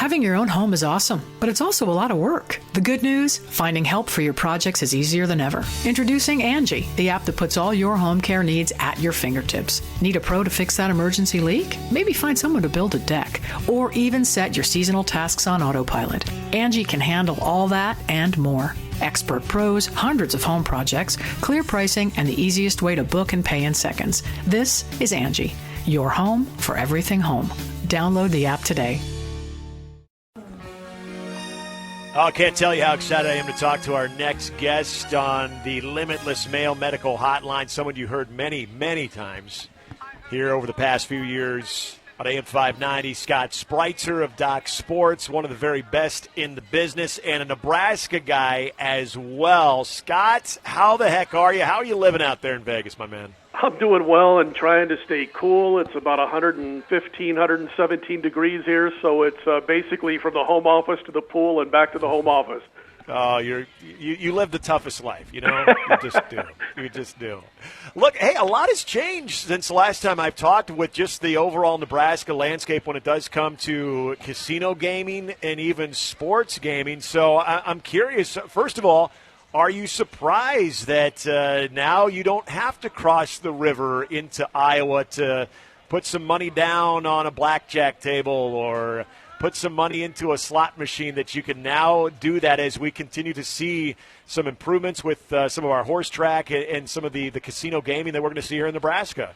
Having your own home is awesome, but it's also a lot of work. The good news? Finding help for your projects is easier than ever. Introducing Angie, the app that puts all your home care needs at your fingertips. Need a pro to fix that emergency leak? Maybe find someone to build a deck, or even set your seasonal tasks on autopilot. Angie can handle all that and more. Expert pros, hundreds of home projects, clear pricing, and the easiest way to book and pay in seconds. This is Angie, your home for everything home. Download the app today. Oh, I can't tell you how excited I am to talk to our next guest on the Limitless Male Medical Hotline, someone you heard many, many times here over the past few years on AM 590. Scott Spreitzer of Doc Sports, one of the very best in the business, and a Nebraska guy as well. Scott, how the heck are you? How are you living out there in Vegas, my man? I'm doing well and trying to stay cool. It's about 115, 117 degrees here, so it's basically from the home office to the pool and back to the home office. Oh, you live the toughest life, you know? You just do. You just do. Look, hey, a lot has changed since the last time I've talked with just the overall Nebraska landscape when it does come to casino gaming and even sports gaming. So I'm curious, first of all, are you surprised that now you don't have to cross the river into Iowa to put some money down on a blackjack table or put some money into a slot machine, that you can now do that as we continue to see some improvements with some of our horse track and some of the casino gaming that we're going to see here in Nebraska?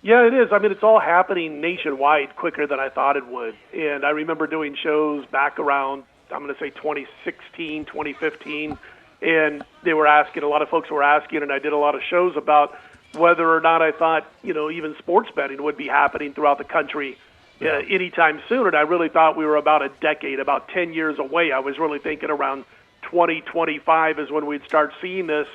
Yeah, it is. I mean, it's all happening nationwide quicker than I thought it would. And I remember doing shows back around, I'm going to say 2016, 2015, and they were asking, a lot of folks were asking, and I did a lot of shows about whether or not I thought, even sports betting would be happening throughout the country anytime soon. And I really thought we were about a decade, about 10 years away. I was really thinking around 2025 is when we'd start seeing this.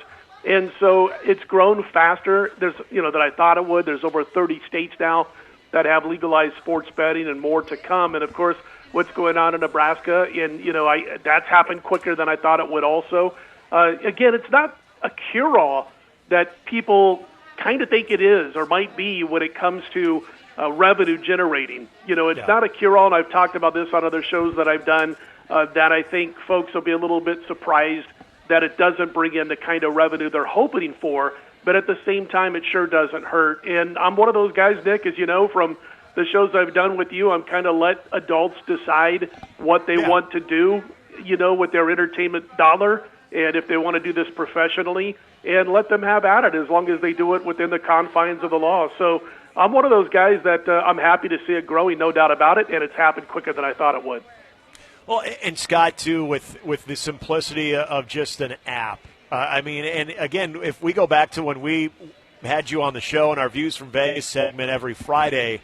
And so it's grown faster than I thought it would. There's over 30 states now that have legalized sports betting and more to come. And, of course, what's going on in Nebraska, and, that's happened quicker than I thought it would also. Again, it's not a cure-all that people kind of think it is or might be when it comes to revenue generating. It's not a cure-all, and I've talked about this on other shows that I've done, that I think folks will be a little bit surprised that it doesn't bring in the kind of revenue they're hoping for, but at the same time, it sure doesn't hurt. And I'm one of those guys, Nick, as you know, from the shows I've done with you, I'm kind of let adults decide what they want to do, with their entertainment dollar, and if they want to do this professionally, and let them have at it as long as they do it within the confines of the law. So I'm one of those guys that I'm happy to see it growing, no doubt about it, and it's happened quicker than I thought it would. Well, and Scott, too, with the simplicity of just an app. And again, if we go back to when we had you on the show and our Views from Vegas segment every Friday,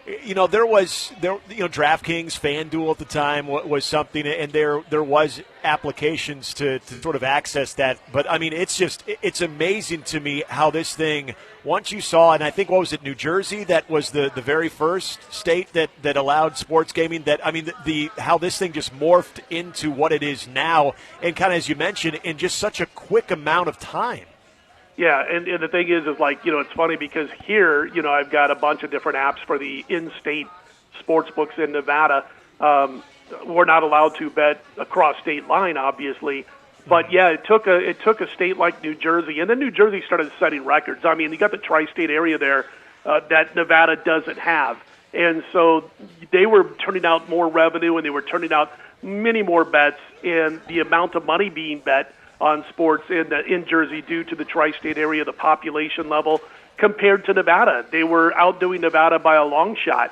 there was DraftKings, FanDuel at the time was something, and there was applications to sort of access that. But it's amazing to me how this thing, once you saw, and I think, what was it, New Jersey, that was the very first state that allowed sports gaming, how this thing just morphed into what it is now, and kind of, as you mentioned, in just such a quick amount of time. Yeah, and the thing is it's funny because here, I've got a bunch of different apps for the in-state sports books in Nevada. We're not allowed to bet across state line, obviously. But, yeah, it took a state like New Jersey, and then New Jersey started setting records. I mean, you got the tri-state area there that Nevada doesn't have. And so they were turning out more revenue, and they were turning out many more bets, and the amount of money being bet on sports in Jersey due to the tri-state area, the population level, compared to Nevada. They were outdoing Nevada by a long shot,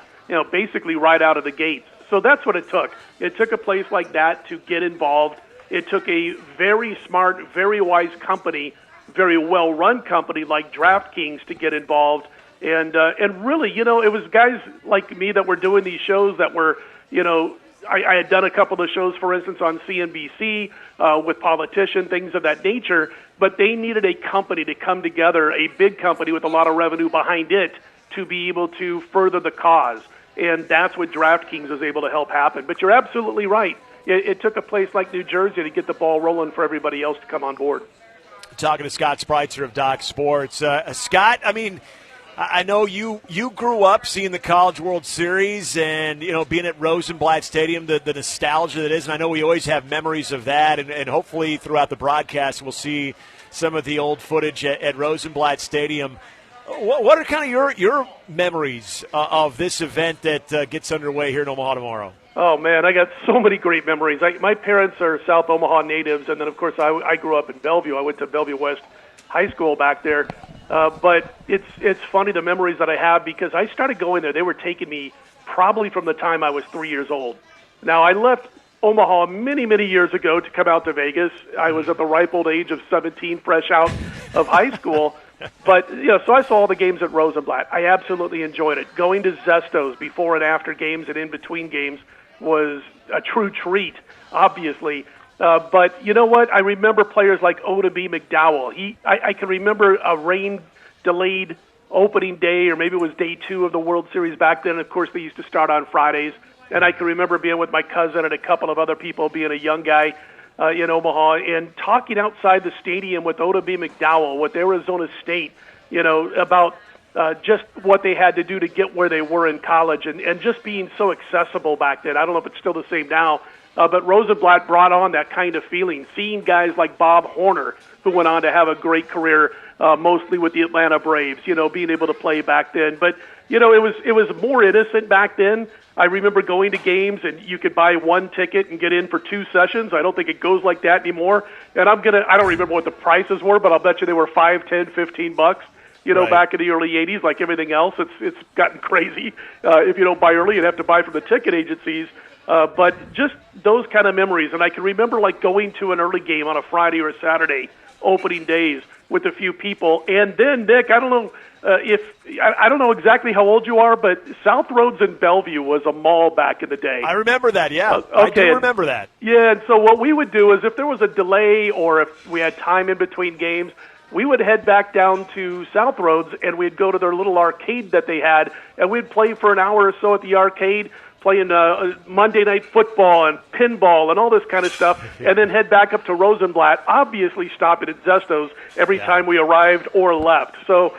basically right out of the gates. So that's what it took. It took a place like that to get involved. It took a very smart, very wise company, very well-run company like DraftKings to get involved. And really, it was guys like me that were doing these shows that were, I had done a couple of shows, for instance, on CNBC with politicians, things of that nature, but they needed a company to come together, a big company with a lot of revenue behind it, to be able to further the cause. And that's what DraftKings was able to help happen. But you're absolutely right. It took a place like New Jersey to get the ball rolling for everybody else to come on board. Talking to Scott Spreitzer of Doc Sports. Scott, I know you grew up seeing the College World Series and, being at Rosenblatt Stadium, the nostalgia that is. And I know we always have memories of that. And hopefully throughout the broadcast we'll see some of the old footage at Rosenblatt Stadium. What are kind of your memories of this event that gets underway here in Omaha tomorrow? Oh, man, I got so many great memories. My parents are South Omaha natives, and then, of course, I grew up in Bellevue. I went to Bellevue West High School back there. But it's funny, the memories that I have, because I started going there. They were taking me probably from the time I was 3 years old. Now, I left Omaha many, many years ago to come out to Vegas. I was at the ripe old age of 17, fresh out of high school. But, so I saw all the games at Rosenblatt. I absolutely enjoyed it. Going to Zesto's before and after games and in between games was a true treat, obviously. But you know what? I remember players like Oda B. McDowell. I can remember a rain-delayed opening day, or maybe it was day 2 of the World Series back then. Of course, they used to start on Fridays. And I can remember being with my cousin and a couple of other people, being a young guy in Omaha, and talking outside the stadium with Oda B. McDowell, with Arizona State, about just what they had to do to get where they were in college, and just being so accessible back then. I don't know if it's still the same now, but Rosenblatt brought on that kind of feeling, seeing guys like Bob Horner, who went on to have a great career, mostly with the Atlanta Braves, being able to play back then. But, it was more innocent back then. I remember going to games and you could buy one ticket and get in for 2 sessions. I don't think it goes like that anymore. And I don't remember what the prices were, but I'll bet you they were $5, $10, $15, right. Back in the early 80s. Like everything else, it's gotten crazy. If you don't buy early, you'd have to buy from the ticket agencies. But just those kind of memories. And I can remember like going to an early game on a Friday or a Saturday, opening days, with a few people. And then, Nick, I don't know I don't know exactly how old you are, but South Roads in Bellevue was a mall back in the day. I remember that, yeah. Okay. I do remember that. Yeah, and so what we would do is if there was a delay or if we had time in between games, we would head back down to South Roads and we'd go to their little arcade that they had, and we'd play for an hour or so at the arcade, playing Monday Night Football and pinball and all this kind of stuff, and then head back up to Rosenblatt, obviously stopping at Zesto's every time we arrived or left. So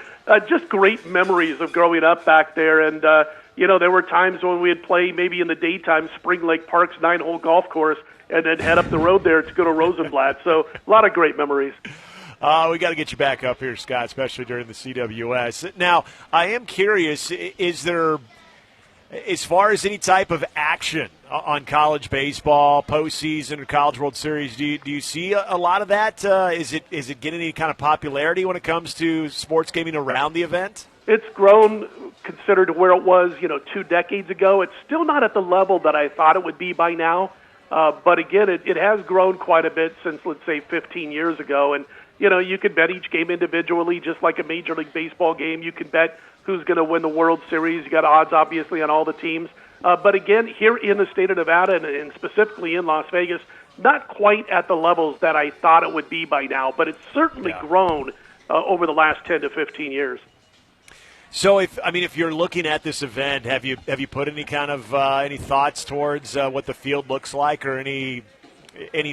just great memories of growing up back there. And, there were times when we'd play maybe in the daytime, Spring Lake Park's 9-hole golf course, and then head up the road there to go to Rosenblatt. So a lot of great memories. We got to get you back up here, Scott, especially during the CWS. Now, I am curious, is there, as far as any type of action on college baseball, postseason, or College World Series, do you see a lot of that? Is it getting any kind of popularity when it comes to sports gaming around the event? It's grown considered to where it was, 2 decades ago. It's still not at the level that I thought it would be by now. But again, it has grown quite a bit since, let's say, 15 years ago. And, you could bet each game individually, just like a Major League Baseball game. You can bet who's going to win the World Series. You got odds, obviously, on all the teams. But again, here in the state of Nevada and specifically in Las Vegas, not quite at the levels that I thought it would be by now, but it's certainly grown over the last 10 to 15 years. So, if you're looking at this event, have you put any kind of any thoughts towards what the field looks like, or any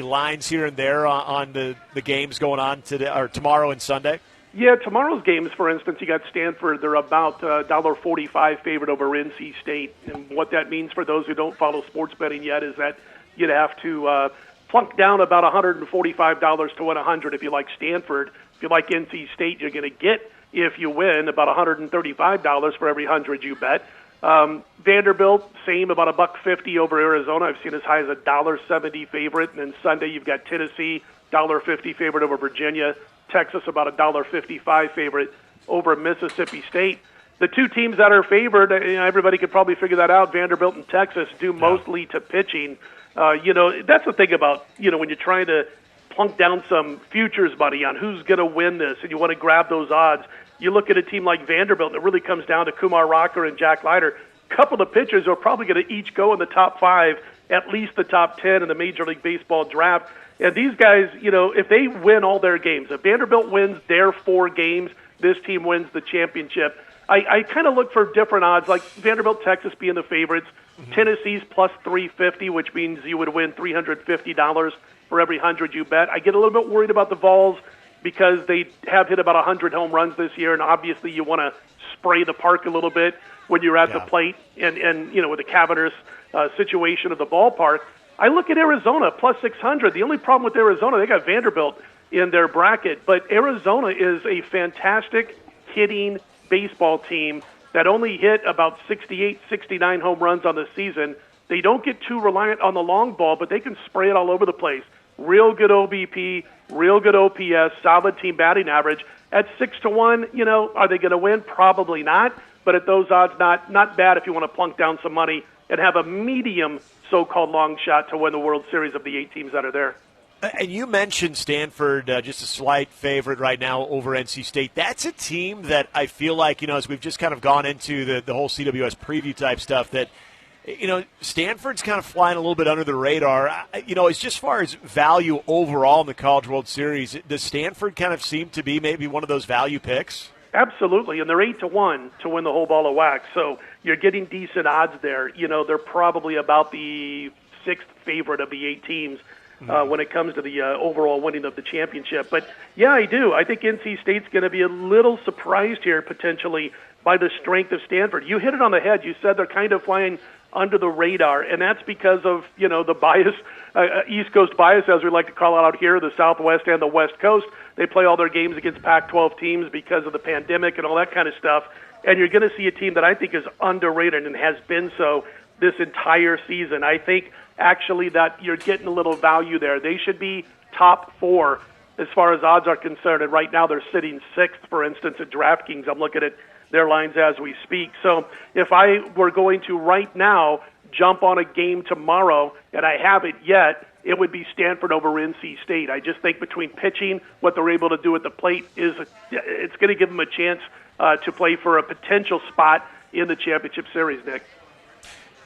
lines here and there on the games going on today or tomorrow and Sunday? Yeah, tomorrow's games, for instance, you got Stanford. They're about $1.45 favorite over NC State. And what that means for those who don't follow sports betting yet is that you'd have to plunk down about $145 to win 100 if you like Stanford. If you like NC State, you're going to get, if you win, about $135 for every 100 you bet. Vanderbilt, same, about $1.50 over Arizona. I've seen as high as a $1.70 favorite. And then Sunday, you've got Tennessee, $1.50 favorite over Virginia. Texas, about $1.55 favorite over Mississippi State. The 2 teams that are favored, everybody could probably figure that out, Vanderbilt and Texas, due mostly to pitching. That's the thing about, when you're trying to plunk down some futures money on who's going to win this and you want to grab those odds, you look at a team like Vanderbilt, and it really comes down to Kumar Rocker and Jack Leiter. A couple of pitchers are probably going to each go in the top 5, at least the top 10 in the Major League Baseball draft. And these guys, if they win all their games, if Vanderbilt wins their 4 games, this team wins the championship. I kind of look for different odds, like Vanderbilt, Texas being the favorites. Mm-hmm. Tennessee's plus 350, which means you would win $350 for every 100 you bet. I get a little bit worried about the Vols because they have hit about 100 home runs this year, and obviously you want to spray the park a little bit when you're at the plate and with the cavernous situation of the ballpark. I look at Arizona, plus 600. The only problem with Arizona, they got Vanderbilt in their bracket, but Arizona is a fantastic hitting baseball team that only hit about 68, 69 home runs on the season. They don't get too reliant on the long ball, but they can spray it all over the place. Real good OBP, real good OPS, solid team batting average. At 6-1, are they going to win? Probably not. But at those odds, not bad if you want to plunk down some money and have a medium so-called long shot to win the World Series of the 8 teams that are there. And you mentioned Stanford, just a slight favorite right now over NC State. That's a team that I feel like, as we've just kind of gone into the whole CWS preview type stuff, that, Stanford's kind of flying a little bit under the radar. As just far as value overall in the College World Series, does Stanford kind of seem to be maybe one of those value picks? Absolutely, and they're 8-1 to win the whole ball of wax, so you're getting decent odds there. They're probably about the 6th favorite of the 8 teams when it comes to the overall winning of the championship. But, yeah, I do. I think NC State's going to be a little surprised here potentially by the strength of Stanford. You hit it on the head. You said they're kind of flying under the radar, and that's because of, the bias, East Coast bias, as we like to call it out here, the Southwest and the West Coast. They play all their games against Pac-12 teams because of the pandemic and all that kind of stuff. And you're going to see a team that I think is underrated and has been so this entire season. I think actually that you're getting a little value there. They should be top 4 as far as odds are concerned. And right now they're sitting 6th, for instance, at DraftKings. I'm looking at their lines as we speak. So if I were going to right now jump on a game tomorrow, and I haven't yet, it would be Stanford over NC State. I just think between pitching, what they're able to do at the plate, it's going to give them a chance to play for a potential spot in the championship series, Nick.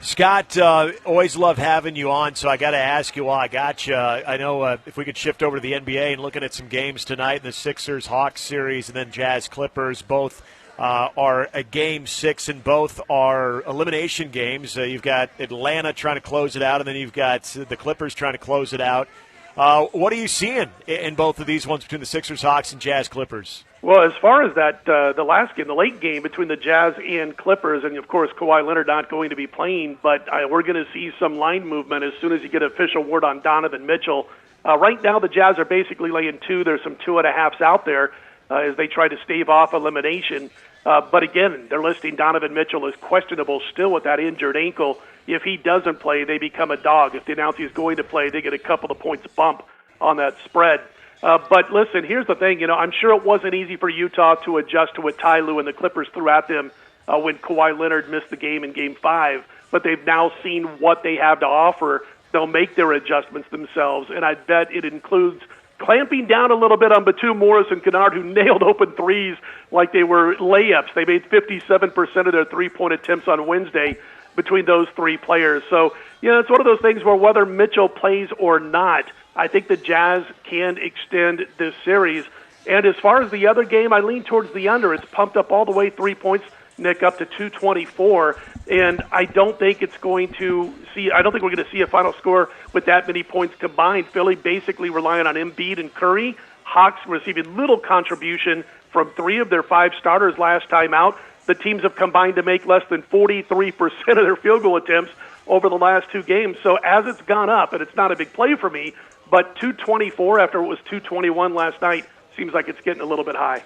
Scott, always love having you on, so I got to ask you while I got you. I know if we could shift over to the NBA and looking at some games tonight in the Sixers-Hawks series and then Jazz-Clippers, both are a Game 6, and both are elimination games. You've got Atlanta trying to close it out, and then you've got the Clippers trying to close it out. What are you seeing in both of these ones between the Sixers, Hawks, and Jazz, Clippers? Well, as far as that, the last game, the late game between the Jazz and Clippers, and of course Kawhi Leonard not going to be playing, but we're going to see some line movement as soon as you get official word on Donovan Mitchell. Right now, the Jazz are basically laying 2. There's some 2.5s out there as they try to stave off elimination. But again, they're listing Donovan Mitchell as questionable still with that injured ankle. If he doesn't play, they become a dog. If they announce he's going to play, they get a couple of points bump on that spread. But listen, here's the thing. I'm sure it wasn't easy for Utah to adjust to what Ty Lue and the Clippers threw at them when Kawhi Leonard missed the game in Game 5. But they've now seen what they have to offer. They'll make their adjustments themselves, and I bet it includes clamping down a little bit on Batum, Morris, and Kennard, who nailed open threes like they were layups. They made 57% of their three-point attempts on Wednesday between those 3 players. So, it's one of those things where whether Mitchell plays or not, I think the Jazz can extend this series. And as far as the other game, I lean towards the under. It's pumped up all the way 3 points, Nick, up to 224. And I don't think we're going to see a final score with that many points combined. Philly basically relying on Embiid and Curry. Hawks receiving little contribution from 3 of their 5 starters last time out. The teams have combined to make less than 43% of their field goal attempts over the last 2 games. So as it's gone up, and it's not a big play for me, but 224 after it was 221 last night seems like it's getting a little bit high.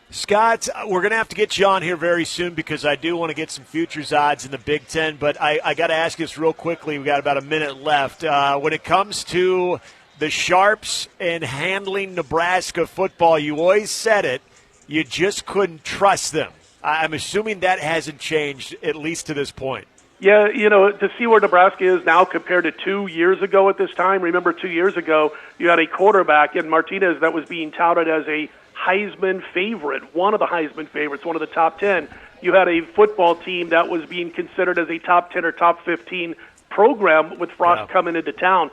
Scott, we're going to have to get you on here very soon because I do want to get some futures odds in the Big Ten, but I got to ask you this real quickly. We've got about a minute left. When it comes to the Sharps and handling Nebraska football, you always said it, you just couldn't trust them. I'm assuming that hasn't changed, at least to this point. Yeah, to see where Nebraska is now compared to 2 years ago at this time. Remember, 2 years ago, you had a quarterback in Martinez that was being touted as a Heisman favorite, one of the Heisman favorites, one of the top 10. You had a football team that was being considered as a top 10 or top 15 program with Frost coming into town.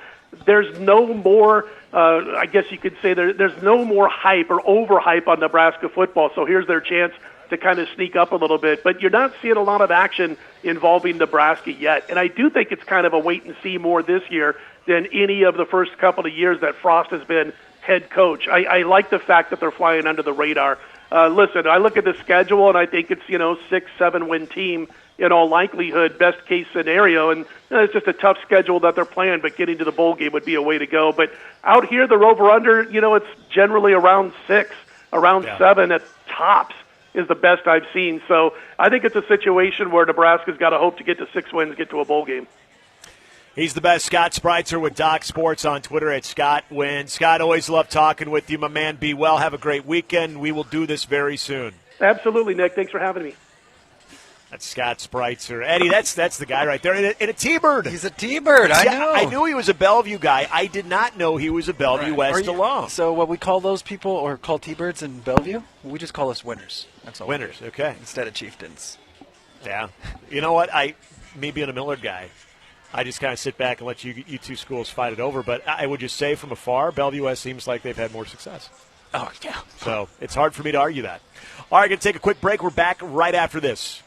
There's no more, I guess you could say, there's no more hype or overhype on Nebraska football, so here's their chance to kind of sneak up a little bit. But you're not seeing a lot of action involving Nebraska yet. And I do think it's kind of a wait and see more this year than any of the first couple of years that Frost has been head coach. I like the fact that they're flying under the radar. Listen, I look at the schedule, and I think it's 6-7 win team in all likelihood, best case scenario, and it's just a tough schedule that they're playing. But getting to the bowl game would be a way to go. But out here, the over under, it's generally around 6, around 7 at tops is the best I've seen. So I think it's a situation where Nebraska's got to hope to get to 6 wins, get to a bowl game. He's the best. Scott Spreitzer with Doc Sports on Twitter at Scott Win. Scott, always love talking with you, my man. Be well. Have a great weekend. We will do this very soon. Absolutely, Nick. Thanks for having me. That's Scott Spreitzer. Eddie, that's the guy right there. And a T-Bird. He's a T-Bird, I know. I knew he was a Bellevue guy. I did not know he was a Bellevue West alum. So what we call those people, or call T-Birds in Bellevue, we just call us winners. That's all. Winners, okay. Instead of chieftains. Yeah. You know what? Me being a Millard guy, I just kind of sit back and let you two schools fight it over. But I would just say from afar, Bellevue West seems like they've had more success. Oh, yeah. So it's hard for me to argue that. All right, going to take a quick break. We're back right after this.